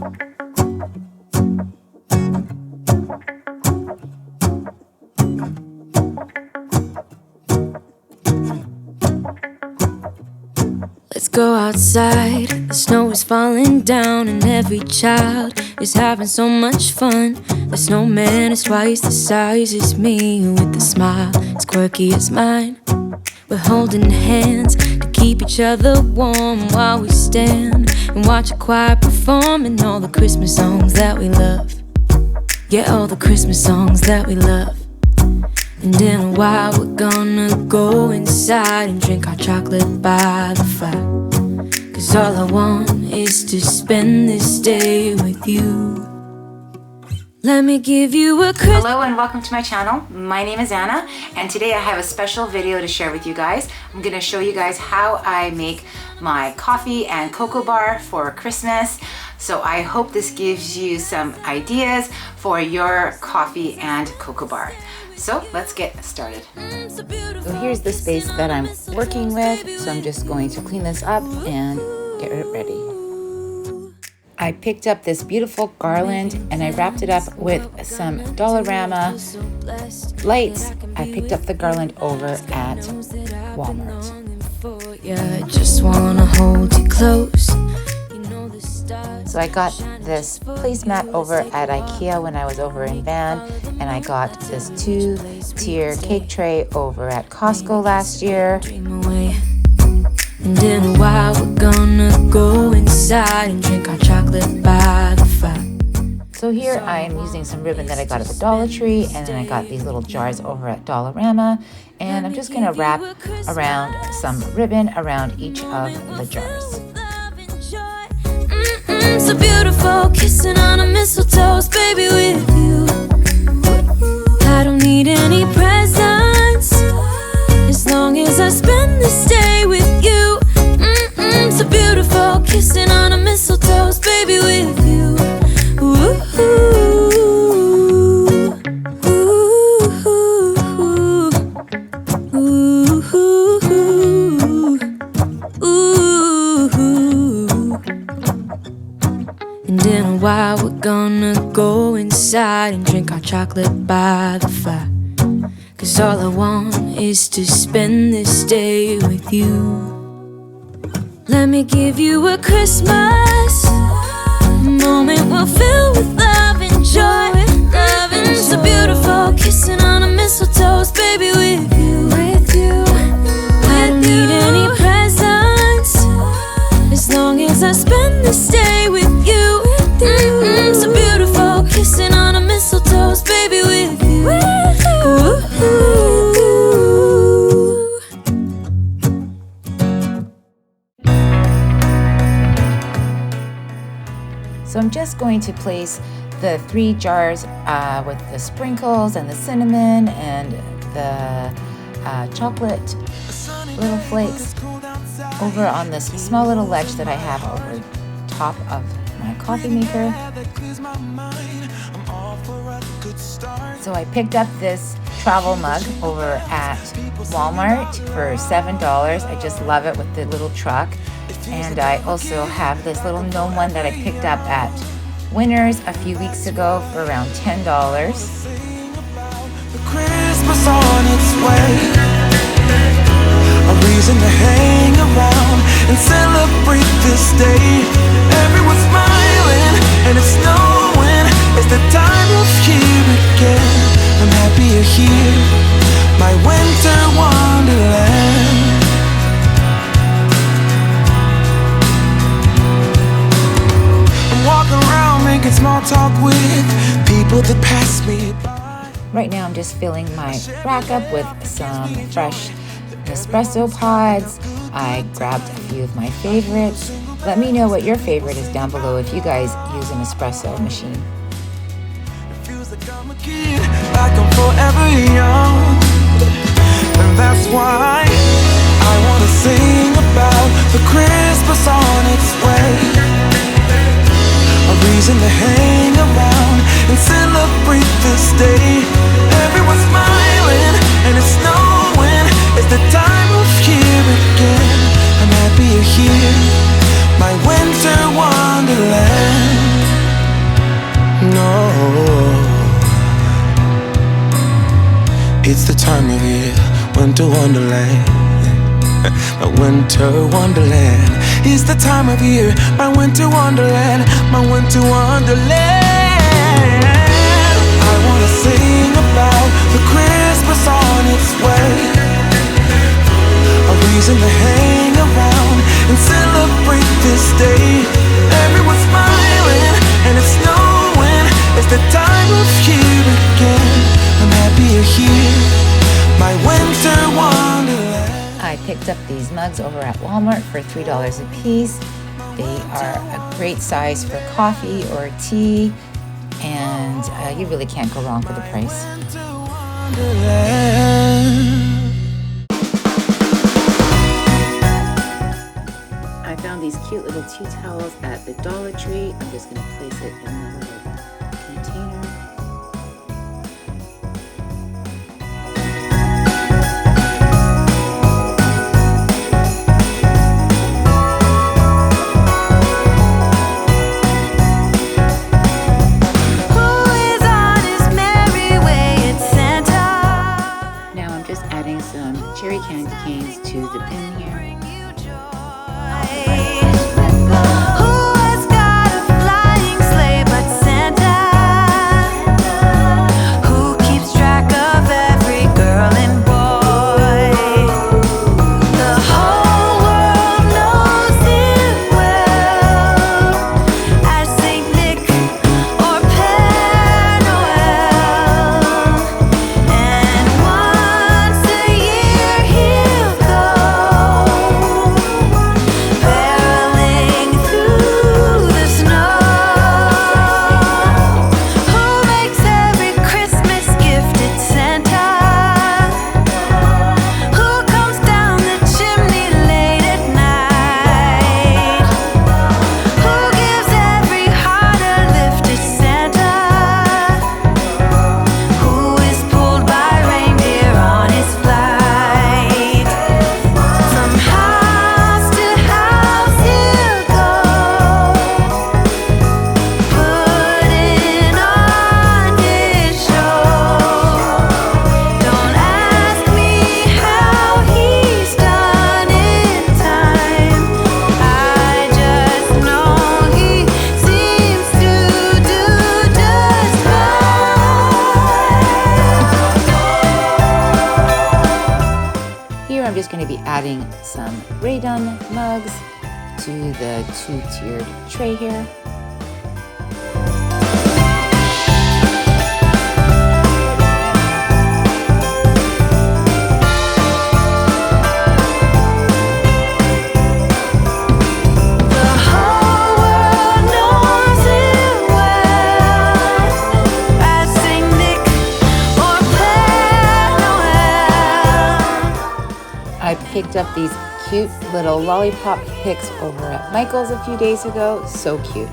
Let's go outside, the snow is falling down and every child is having so much fun. The snowman is twice the size as me, with a smile as quirky as mine. We're holding hands to keep each other warm while we stand and watch a choir performing all the Christmas songs that we love. Yeah, all the Christmas songs that we love. And in a while we're gonna go inside and drink our chocolate by the fire. 'Cause all I want is to spend this day with you. Let me give you a Christmas. Hello and welcome to my channel. My name is Anna and today I have a special video to share with you guys. I'm gonna show you guys how I make my coffee and cocoa bar for Christmas. So I hope this gives you some ideas for your coffee and cocoa bar. So let's get started. So here's the space that I'm working with. So I'm just going to clean this up and get it ready. I picked up this beautiful garland and I wrapped it up with some Dollarama lights. I picked up the garland over at Walmart. Yeah, I just wanna hold you close. So I got this placemat over at IKEA when I was over in Van, and I got this 2-tier cake tray over at Costco last year. And in a while we're gonna go inside and drink our chocolate by the fire. So here I am using some ribbon that I got at the Dollar Tree, and then I got these little jars over at Dollarama, and I'm just gonna wrap around some ribbon around each of the jars. So beautiful, kissing on a mistletoe, baby, with you. I don't need any presents as long as I spend this day with you. So beautiful, kissing on a mistletoe, baby, with you. Ooh, And in a while we're gonna go inside and drink our chocolate by the fire. 'Cause all I want is to spend this day with you. Let me give you a Christmas moment we'll fill with love and joy. Love and so beautiful, kissing on a mistletoe, baby, with you. I don't need any presents as long as I spend this day with you. So beautiful, kissing on a mistletoe, baby, with you. So I'm just going to place the 3 jars with the sprinkles and the cinnamon and the chocolate little flakes over on this small little ledge that I have over top of my coffee maker. So I picked up this travel mug over at Walmart for $7. I just love it with the little truck. And I also have this little gnome one that I picked up at Winners a few weeks ago for around $10. Christmas on its way, a reason to hang around and celebrate this day. Everyone's smiling and it's snowing. It's the time of year again. I'm happy you're here, my winter wonderland. Walk around making small talk with people that pass me by. Right now I'm just filling my rack up with some fresh espresso pods. I grabbed a few of my favorites. Let me know what your favorite is down below if you guys use an espresso machine. It feels like I'm a kid, like I'm forever young. And that's why I wanna sing about the Christmas on its way. A reason to hang around and celebrate this day. Everyone's smiling and it's snowing. It's the time of year again. I'm happy you're here, my winter wonderland. No, it's the time of year, winter wonderland. My winter wonderland. It's the time of year, my winter wonderland, my winter wonderland. I wanna sing about the Christmas on its way, a reason to hang around and celebrate this day. Everyone's smiling and it's snowing. It's the time of year again. I'm happy you're here, my winter wonderland. I picked up these mugs over at Walmart for $3 a piece. They are a great size for coffee or tea, and you really can't go wrong for the price. I found these cute little tea towels at the Dollar Tree. I'm just going to place it in the little container. Cherry candy canes to the bin here. I'm just going to be adding some Rae Dunn mugs to the two-tiered tray here. I picked up these cute little lollipop picks over at Michael's a few days ago. So cute.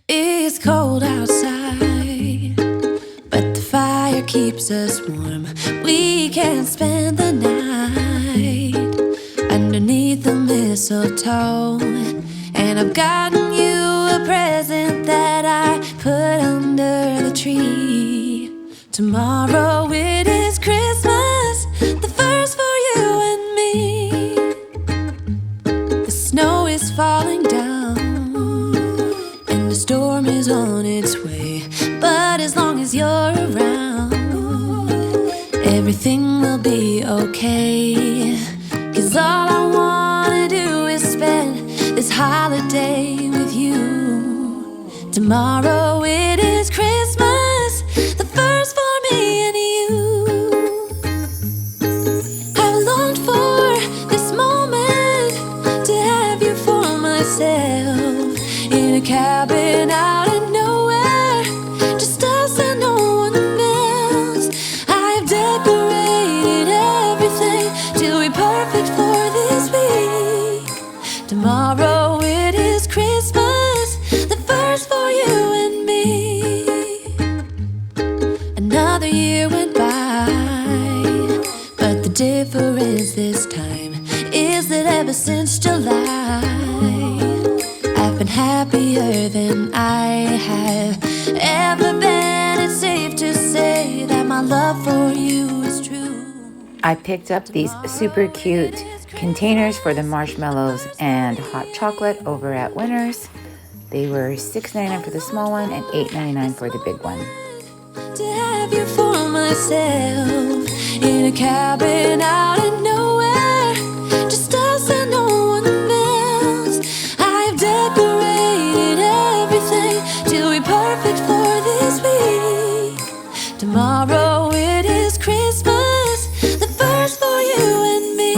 It's cold outside, but the fire keeps us warm. We can spend the night underneath the mistletoe. And I've gotten you a present that I put under the tree. Tomorrow it is Christmas, the first for you and me. The snow is falling down, the storm is on its way, but as long as you're around, everything will be okay. 'Cause all I wanna do is spend this holiday with you. Tomorrow it is Christmas, the first for me and you. I've longed for this moment cabin out of nowhere, just us and no one else. I've decorated everything to be perfect for this week. Tomorrow it is Christmas, the first for you and me. Another year went by, but the difference this time is that ever since July, I've been happier than I have ever been. It's safe to say that my love for you is true. I picked up these super cute containers for the marshmallows and hot chocolate over at Winners. They were $6.99 for the small one and $8.99 for the big one. To have you for myself in a cabin out of nowhere, just us and no one else. I've decorated everything to be perfect for this week. Tomorrow it is Christmas, the first for you and me.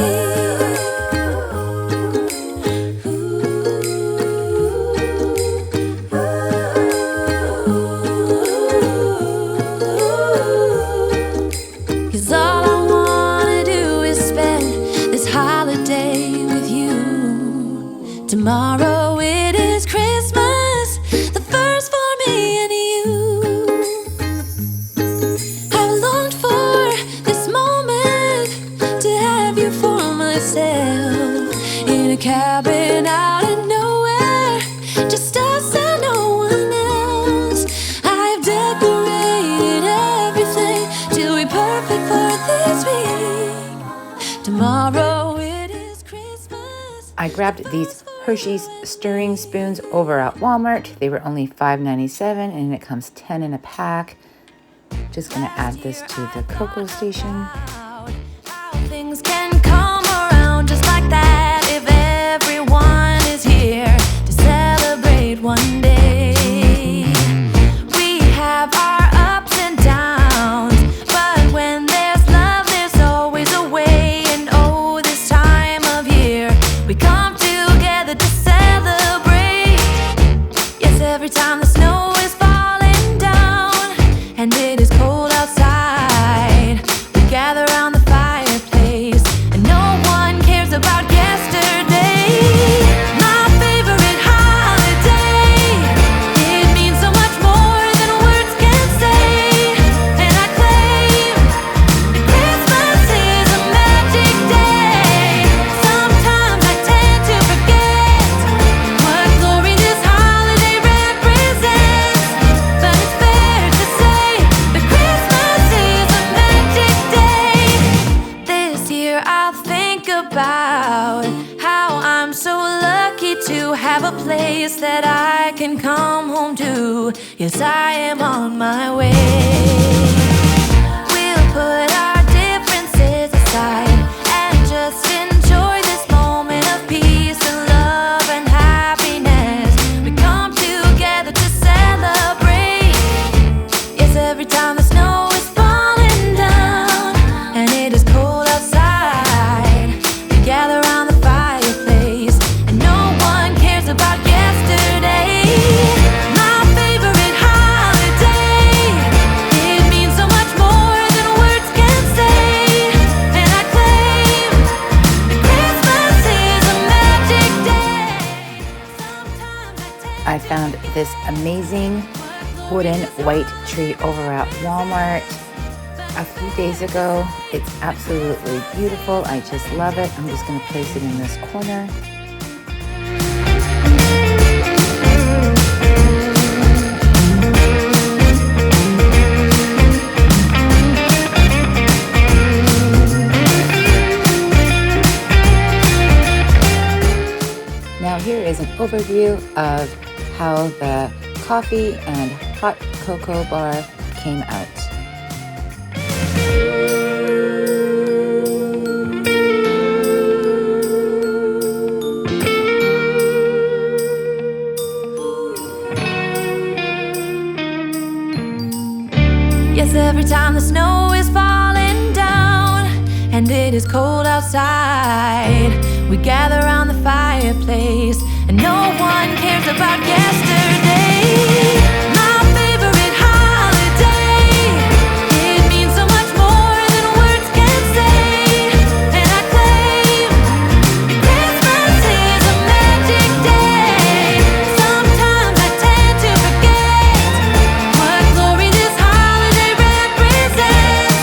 Cause all I wanna do is spend this holiday with you. Tomorrow it is Christmas, the first for me and you. I've longed for this moment to have you for myself in a cabin out of nowhere, just us and no one else. I've decorated everything to be perfect for this week. Tomorrow it is Christmas. I grabbed these Hershey's stirring spoons over at Walmart. They were only $5.97 and it comes 10 in a pack. Just gonna add this to the cocoa station. How things can come around just like that if everyone is here to celebrate one day. We have our ups and downs, but when there's love, there's always a way. And oh, this time of year, we come together to celebrate. Yes, every time the snow is falling down and it is cold outside, we gather around the fireplace and no one cares about yesterday. My favorite holiday, it means so much more than words can say. And I claim that Christmas is a magic day. Sometimes I tend to forget what glory this holiday represents, but it's fair to say that Christmas is a magic day. This year I'll think about how I'm so lucky to have a place that I can come home to. Yes, I am on my way. We'll put our differences aside and just enjoy this moment of peace and love and happiness. We come together to celebrate. Yes, every time the snow is falling down and it is cold outside, we gather around the fireplace and no one cares about yesterday. My favorite holiday, it means so much more than words can say. And I claim that Christmas is a magic day. Sometimes I found this amazing wooden white tree over at Walmart a few days ago. It's absolutely beautiful. I just love it. I'm just gonna place it in this corner. Now here is an overview of how the coffee and hot cocoa bar came out. Yes, every time the snow is falling down and it is cold outside, we gather around the fireplace and no one cares about yesterday. My favorite holiday, it means so much more than words can say. And I claim that Christmas is a magic day. Sometimes I tend to forget what glory this holiday represents,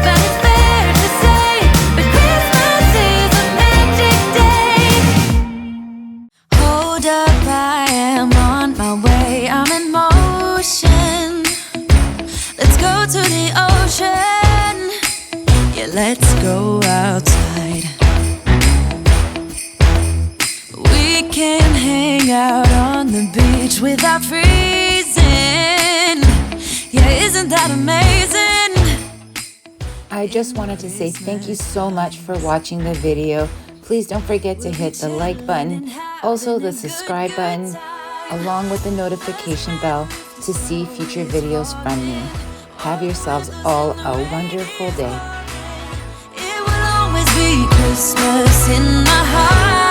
but it's fair to say that Christmas is a magic day. Hold up, I am on my way, I'm in motion. Let's go to the ocean, yeah, let's go outside. We can hang out on the beach without freezing, yeah, isn't that amazing? I just wanted to say thank you so much for watching the video. Please don't forget to hit the like button, also the subscribe button, along with the notification bell to see future videos from me. Have yourselves all a wonderful day. It will always be Christmas in my heart.